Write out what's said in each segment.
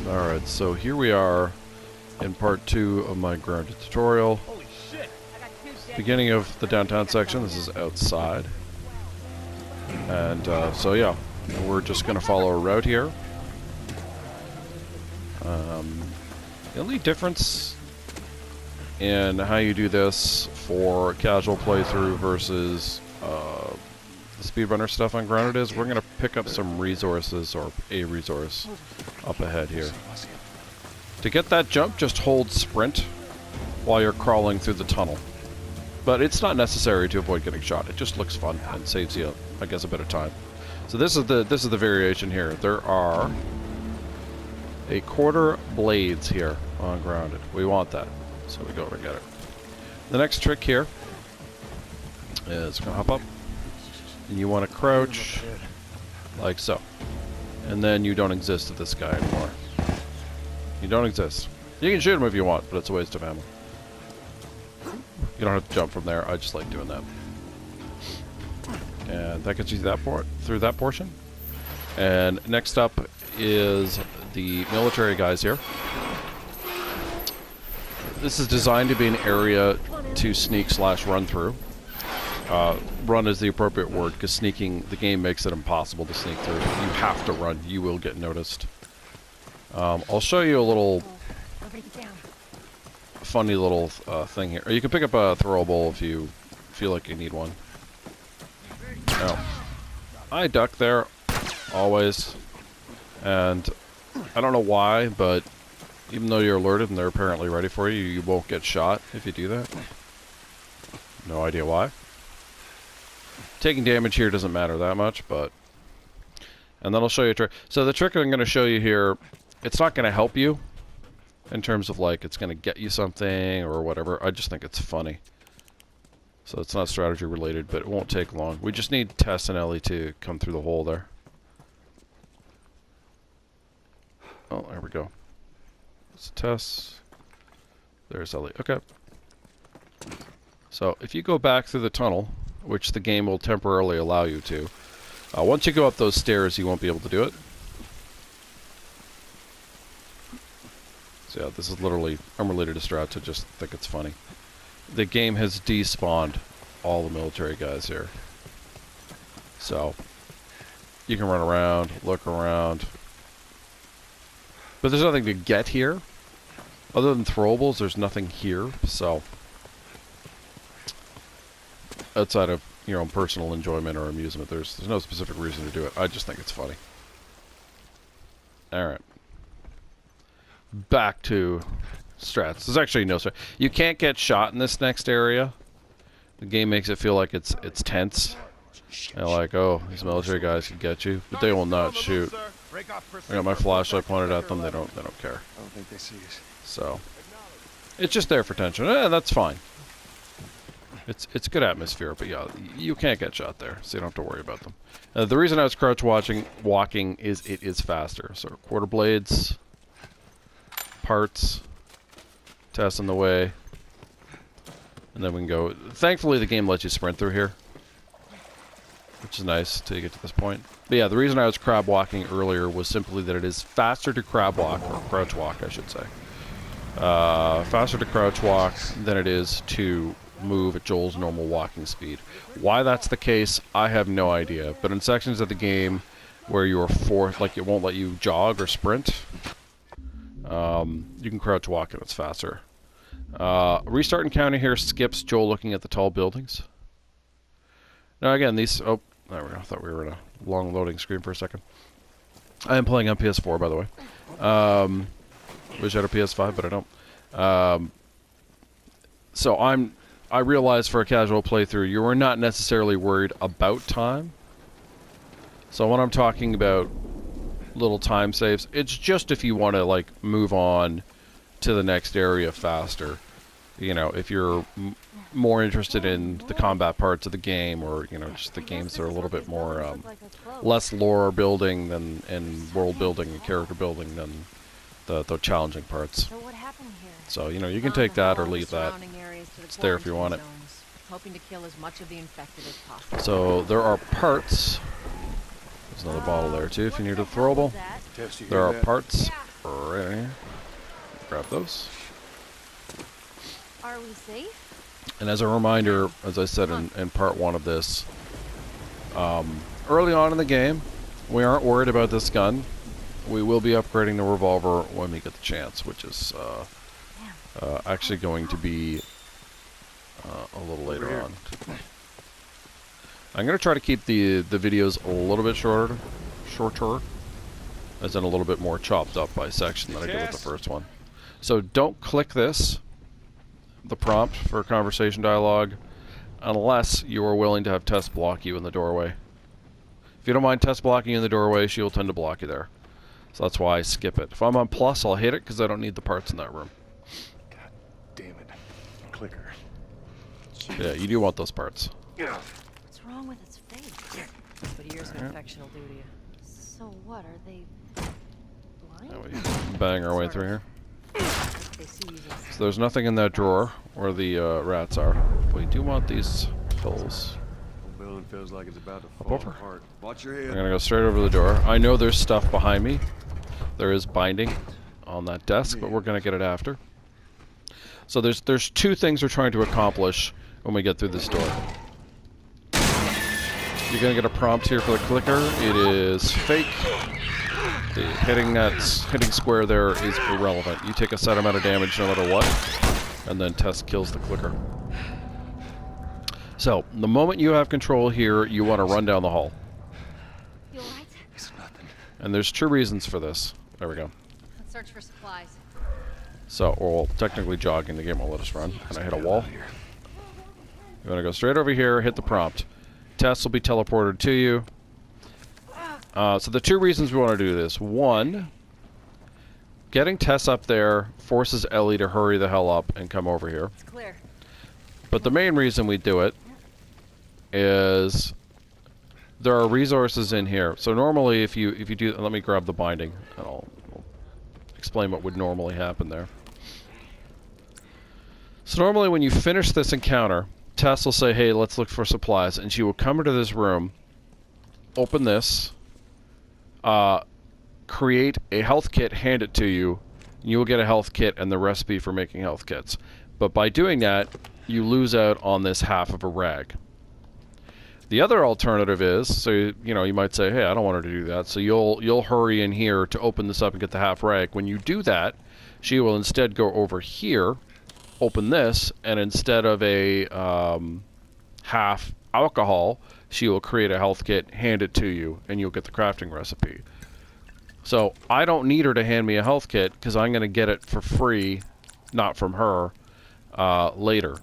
Alright, so here we are in part 2 of my grounded tutorial. Beginning of the downtown section. This is outside. And so yeah, we're just going to follow a route here. The only difference in how you do this for casual playthrough versus the speedrunner stuff on grounded is we're going to pick up some resources, or a resource, up ahead here. To get that jump, just hold sprint while you're crawling through the tunnel. But it's not necessary to avoid getting shot. It just looks fun and saves you, I guess, a bit of time. So this is the variation here. There are a quarter blades here on grounded. We want that, so we go over and get it. The next trick here is gonna hop up, and you want to crouch like so, and then you don't exist to this guy anymore. You don't exist. You can shoot him if you want, but it's a waste of ammo. You don't have to jump from there. I just like doing that. And that gets you through that portion. And next up is the military guys here. This is designed to be an area to sneak / run through. Run is the appropriate word, because sneaking, the game makes it impossible to sneak through. You have to run. You will get noticed. I'll show you a little funny little thing here. Or you can pick up a throwable if you feel like you need one. Now, I duck there, always. And I don't know why, but even though you're alerted and they're apparently ready for you, you won't get shot if you do that. No idea why. Taking damage here doesn't matter that much, but... And then I'll show you a trick. So the trick I'm going to show you here, it's not going to help you in terms of, like, it's going to get you something or whatever. I just think it's funny. So it's not strategy related, but it won't take long. We just need Tess and Ellie to come through the hole there. Oh, there we go. It's Tess. There's Ellie. Okay. So if you go back through the tunnel, which the game will temporarily allow you to, once you go up those stairs, you won't be able to do it. So yeah, this is literally unrelated to strat, I just think it's funny. The game has despawned all the military guys here. So you can run around, look around. But there's nothing to get here. Other than throwables, there's nothing here, so... Outside of your own personal enjoyment or amusement, there's no specific reason to do it. I just think it's funny. Alright. Back to strats. There's actually no strat. You can't get shot in this next area. The game makes it feel like it's tense. And like, oh, these military guys can get you, but they will not shoot. I got my flashlight pointed at them. They don't care. I don't think they see us. So it's just there for tension. That's fine. It's good atmosphere, but yeah, you can't get shot there, so you don't have to worry about them. The reason I was crouch walking is it is faster. So quarter blades, parts, Tess in the way, and then we can go. Thankfully, the game lets you sprint through here, which is nice till you get to this point. But yeah, the reason I was crab walking earlier was simply that it is faster to crab walk, or crouch walk, I should say. Faster to crouch walk than it is to move at Joel's normal walking speed. Why that's the case, I have no idea. But in sections of the game where you're forced, like it won't let you jog or sprint, you can crouch walk and it's faster. Restart encounter here skips Joel looking at the tall buildings. Now again, these... Oh, there we go. I thought we were in a long loading screen for a second. I am playing on PS4, by the way. Wish I had a PS5, but I don't. So I realize for a casual playthrough, you are not necessarily worried about time. So when I'm talking about little time saves, it's just if you want to, like, move on to the next area faster. You know, if you're more interested in the combat parts of the game, or, you know, just the games that are a little bit more, less lore building than, and world building and character building than the challenging parts. So what happened here? So, you know, you can take that or leave that. It's there if you want it. Hoping to kill as much of the infected as possible. So there are parts. There's another bottle there too if you need a throwable. There are parts Ready. Grab those. Are we safe? And as a reminder, as I said in part 1 of this, early on in the game, we aren't worried about this gun. We will be upgrading the revolver when we get the chance, which is actually going to be a little later on. I'm going to try to keep the videos a little bit shorter, as in a little bit more chopped up by section than I did with the first one. So don't click this, the prompt for conversation dialogue, unless you are willing to have Tess block you in the doorway. If you don't mind Tess blocking you in the doorway, she will tend to block you there. So that's why I skip it. If I'm on plus, I'll hit it because I don't need the parts in that room. God damn it. Clicker. Yeah, you do want those parts. What's wrong with its face? But years of infection will do to you. So what, are they blind? Yeah, we bang our way through here. They see you just So there's nothing in that drawer where the rats are. We do want these pills. Building feels like it's about to Up fall over. apart. Watch your I'm head. gonna go straight over the door. I know there's stuff behind me. There is binding on that desk, but we're gonna get it after. So there's 2 things we're trying to accomplish when we get through this door. You're gonna get a prompt here for the clicker. It is fake. The hitting square there is irrelevant. You take a set amount of damage no matter what, and then Tess kills the clicker. So the moment you have control here, you want to run down the hall. You alright? It's nothing. And there's 2 reasons for this. There we go. Let's search for supplies. So, well, technically jogging, the game won't let us run. And I hit a wall. You want to go straight over here, hit the prompt. Tess will be teleported to you. So the 2 reasons we want to do this. 1, getting Tess up there forces Ellie to hurry the hell up and come over here. It's clear. But the main reason we do it is there are resources in here. So normally if you do, let me grab the binding and I'll explain what would normally happen there. So normally when you finish this encounter, Tess will say, hey, let's look for supplies, and she will come into this room, open this, create a health kit, hand it to you, and you will get a health kit and the recipe for making health kits. But by doing that, you lose out on this half of a rag. The other alternative is, so you might say, hey, I don't want her to do that, so you'll hurry in here to open this up and get the half rag. When you do that, she will instead go over here, open this, and instead of a half alcohol, she will create a health kit, hand it to you, and you'll get the crafting recipe. So I don't need her to hand me a health kit because I'm going to get it for free, not from her, later.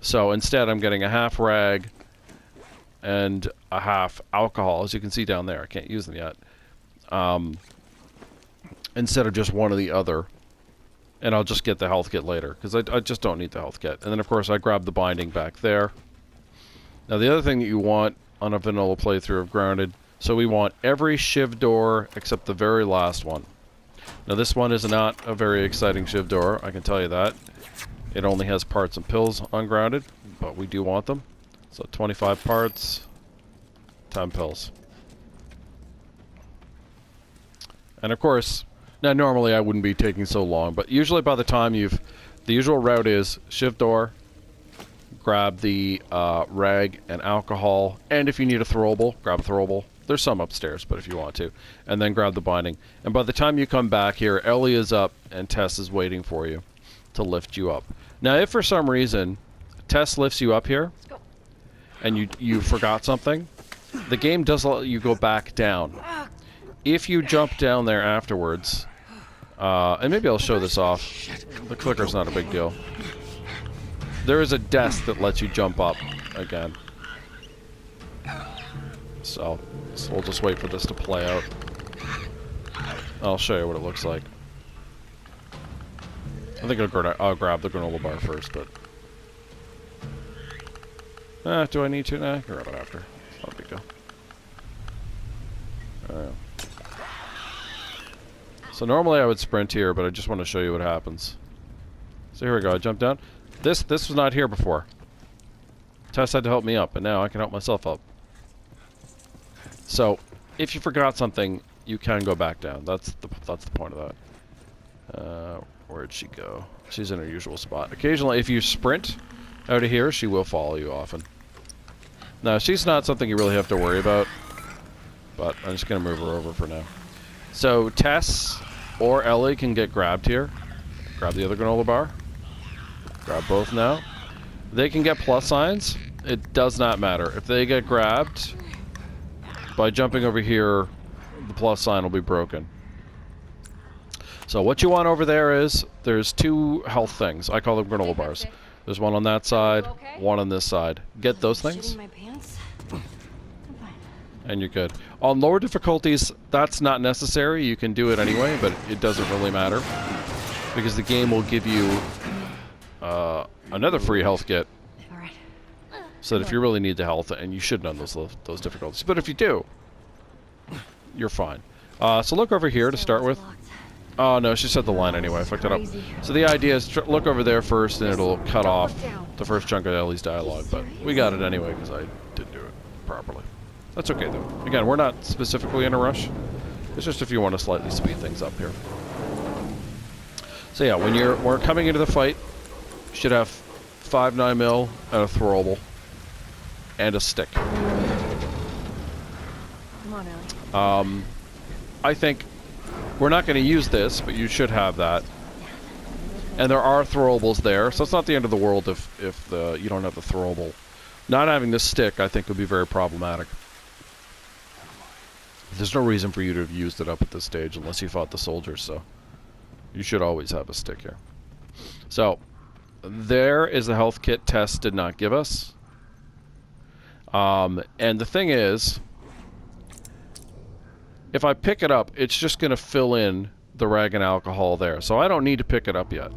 So instead I'm getting a half rag and a half alcohol, as you can see down there. I can't use them yet. Instead of just one or the other. And I'll just get the health kit later, because I just don't need the health kit. And then, of course, I grab the binding back there. Now, the other thing that you want on a vanilla playthrough of Grounded, so we want every shiv door except the very last one. Now, this one is not a very exciting shiv door, I can tell you that. It only has parts and pills on Grounded, but we do want them. So 25 parts, 10 pills. And, of course, now normally I wouldn't be taking so long, but usually by the time the usual route is shiv door, grab the rag and alcohol, and if you need a throwable, grab a throwable. There's some upstairs, but if you want to. And then grab the binding. And by the time you come back here, Ellie is up and Tess is waiting for you to lift you up. Now, if for some reason Tess lifts you up here, and you forgot something, the game does let you go back down. If you jump down there afterwards, and maybe I'll show this off. The clicker's not a big deal. There is a desk that lets you jump up again. So we'll just wait for this to play out. I'll show you what it looks like. I think I'll grab the granola bar first, but... do I need to? Nah, I can grab it after. It's not a big deal. So normally I would sprint here, but I just want to show you what happens. So here we go, I jump down. This was not here before. Tess had to help me up, and now I can help myself up. So, if you forgot something, you can go back down. That's the point of that. Where'd she go? She's in her usual spot. Occasionally, if you sprint out of here, she will follow you often. Now, she's not something you really have to worry about, but I'm just going to move her over for now. So, Tess or Ellie can get grabbed here. Grab the other granola bar. Grab both now. They can get plus signs. It does not matter. If they get grabbed, by jumping over here, the plus sign will be broken. So what you want over there is, there's 2 health things. I call them granola bars. There's one on that side, one on this side. Get those things, Shitting my pants? I'm fine. and you're good. On lower difficulties, that's not necessary. You can do it anyway, but it doesn't really matter. Because the game will give you another free health kit. All right. So that if you really need the health, and you shouldn't on those difficulties. But if you do, you're fine. So look over here to start with. Oh no, she set the line anyway. I fucked it up. So the idea is look over there first, and it'll cut off the first chunk of Ellie's dialogue. But we got it anyway because I didn't do it properly. That's okay though. Again, we're not specifically in a rush. It's just if you want to slightly speed things up here. So yeah, when we're coming into the fight, you should have 5.9mm and a throwable and a stick. Come on, Ellie. I think we're not going to use this, but you should have that. And there are throwables there, so it's not the end of the world if you don't have the throwable. Not having this stick, I think, would be very problematic. There's no reason for you to have used it up at this stage unless you fought the soldiers, so you should always have a stick here. So, there is the health kit Tess did not give us. And the thing is, if I pick it up, it's just going to fill in the rag and alcohol there. So I don't need to pick it up yet.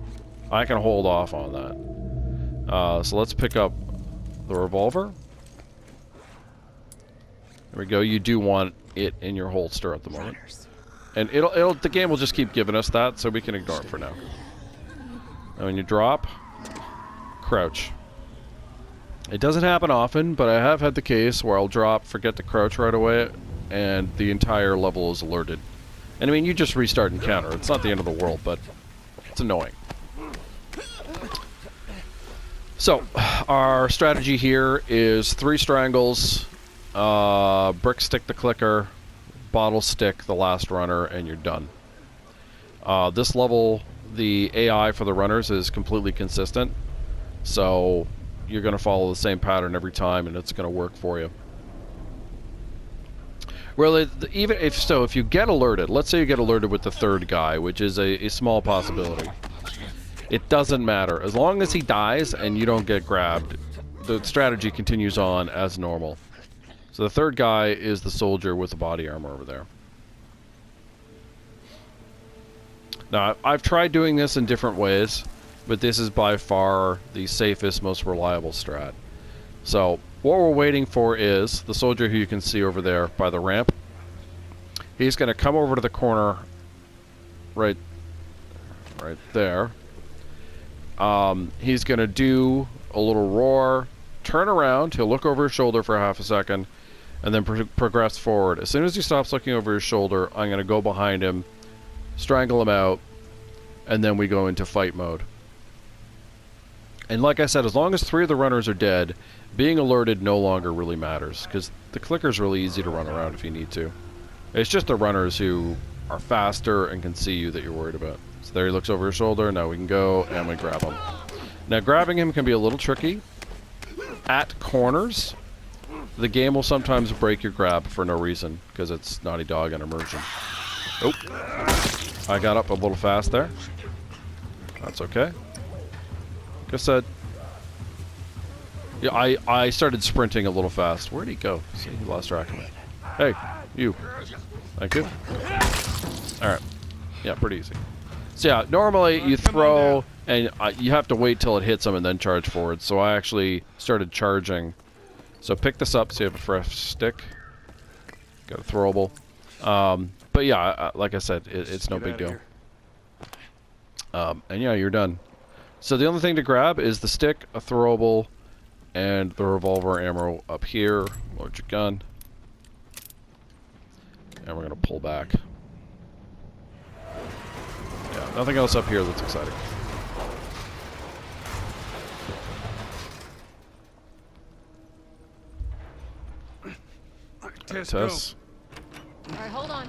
I can hold off on that. So let's pick up the revolver. There we go. You do want it in your holster at the moment. And the game will just keep giving us that, so we can ignore it for now. And when you drop, crouch. It doesn't happen often, but I have had the case where I'll drop, forget to crouch right away, and the entire level is alerted. And I mean, you just restart encounter. It's not the end of the world, but it's annoying. So, our strategy here is 3 strangles, brick stick the clicker, bottle stick the last runner, and you're done. This level, the AI for the runners is completely consistent, so you're going to follow the same pattern every time, and it's going to work for you. Really, even if you get alerted, let's say you get alerted with the 3rd guy, which is a small possibility. It doesn't matter. As long as he dies and you don't get grabbed, the strategy continues on as normal. So the 3rd guy is the soldier with the body armor over there. Now, I've tried doing this in different ways, but this is by far the safest, most reliable strat. So, what we're waiting for is the soldier who you can see over there by the ramp. He's going to come over to the corner right there. He's going to do a little roar, turn around, he'll look over his shoulder for half a second, and then progress forward. As soon as he stops looking over his shoulder, I'm going to go behind him, strangle him out, and then we go into fight mode. And like I said, as long as 3 of the runners are dead, being alerted no longer really matters, because the clicker's really easy to run around if you need to. It's just the runners who are faster and can see you that you're worried about. So there he looks over his shoulder, now we can go, and we grab him. Now grabbing him can be a little tricky. At corners, the game will sometimes break your grab for no reason, because it's Naughty Dog and immersion. Oh, I got up a little fast there. That's okay. Like I said, yeah, I started sprinting a little fast. Where'd he go? See, he lost track of me. Hey, you. Thank you. Alright. Yeah, pretty easy. So yeah, normally you throw, and you have to wait till it hits him and then charge forward. So I actually started charging. So pick this up so you have a fresh stick. Got a throwable. But yeah, like I said, it's no big deal. And yeah, you're done. So the only thing to grab is the stick, a throwable, and the revolver ammo up here. Load your gun. And we're going to pull back. Yeah. Nothing else up here that's exciting. Tess, Tess. All right, hold on.